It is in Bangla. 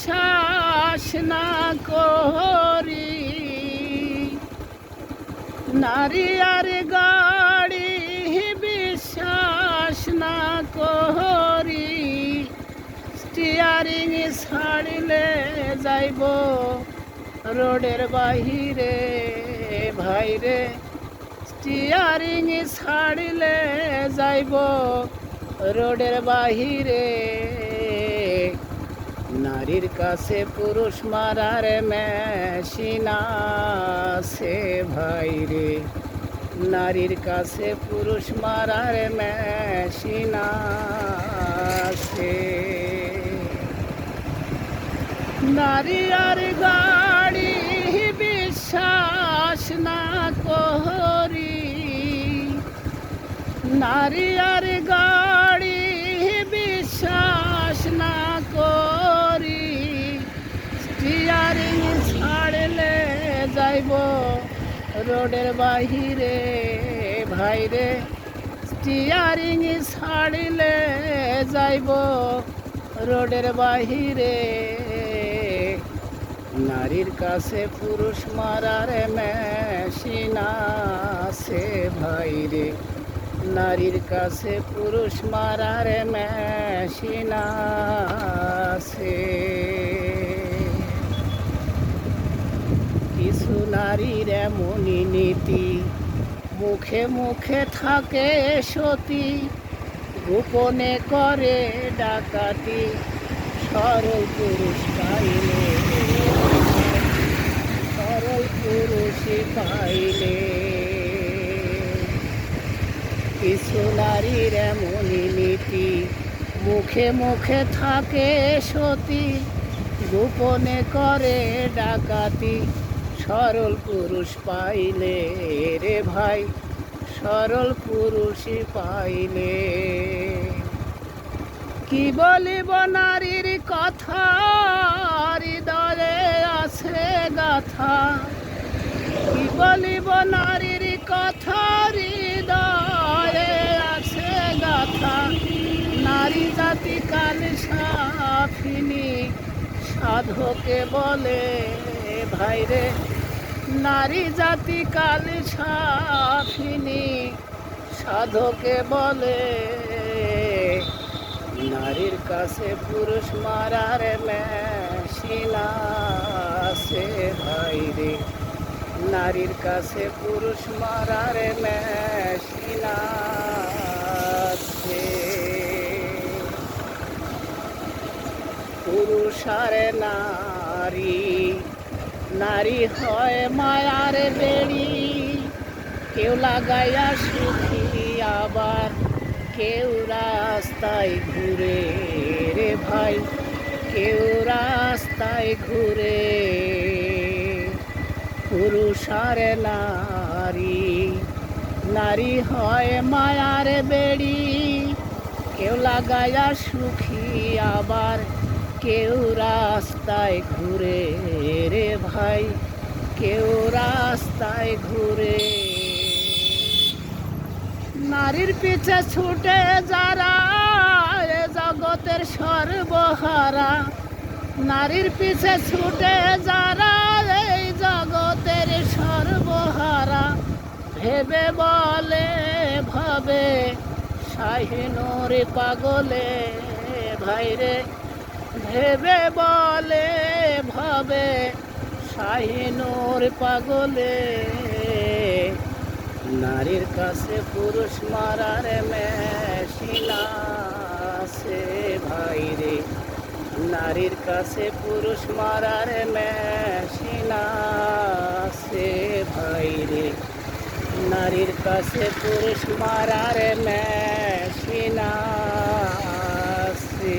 বিশ্বাস না করি, নারী আর গাড়ি বিশ্বাস না করি, স্টিয়ারিং ছাড়িলে যাইব রোডের বাহিরে ভাইরে, স্টিয়ারিং ছাড়িলে যাইব রোডের বাহিরে। নারীর কাছে পুরুষ মারার মেশিন আছে ভাইরে, নারীর কাছে পুরুষ মারার মেশিন আছে। নারী আর গাড়ি বিশ্বাস না করি, নারী আর গাড়ি বিশ্বাস না করি, স্টিয়ারিং ছাড়লে যাইব রোডের বাহিরে ভাইরে, স্টিয়ারিং ছাড়লে যাইব রোডের বাহিরে। নারীর কাছে পুরুষ মারার মেশিন আছে ভাইরে, নারীর কাছে পুরুষ মারার মেশিন আছে। কিছু নারীর এমনই নীতি, মুখে মুখে থাকে সতী, গোপনে করে ডাকাতি, সরল পুরুষ পাইলে, সরল পুরুষ পাইলে। কিছু নারীর এমনই নীতি, মুখে মুখে থাকে সতী, গোপনে করে ডাকাতি, সরল পুরুষ পাইলে রে ভাই, সরল পুরুষ পাইলে। কি বলিব নারীর কথা, হৃদয়ে আছে গাথা, কি বলিব নারীর কথা, হৃদয়ে আছে গাথা। নারী জাতি কাল সাফিনী, সাধকে বলে ভাইরে, নারী জাতি কাল সাফিনী, সাধকে বলে। নারীর কাছে পুরুষ মারার মেশিন আছে ভাইরে, নারীর কাছে পুরুষ মারার মেশিন আছে। পুরুষ আর নারী, নারী হয় মায়ার বেড়ি, কেউ লাগাইয়া সুখী আবার কেউ রাস্তায় ঘুরে রে ভাই, কেউ রাস্তায় ঘুরে। পুরুষ আর নারী, নারী হয় মায়ার বেড়ি, কেউ লাগাইয়া সুখী আবার কেউ রাস্তায় ঘুরে রে ভাই, কেউ রাস্তায় ঘুরে। নারীর পিছে ছুটে যারা এ জগতের সর্বহারা, নারীর পিছে ছুটে যারা এই জগতের সর্বহারা, ভেবে বলে ভাবে শাহিনুর পাগলে ভাইরে, ভেবে বলে ভাবে শাহিনুর পাগলে। নারীর কাছে পুরুষ মারার মেশিন আছে ভাইরে, নারীর কাছে পুরুষ মারার মেশিন আছে ভাইরে, নারীর কাছে পুরুষ মারার মেশিন আছে।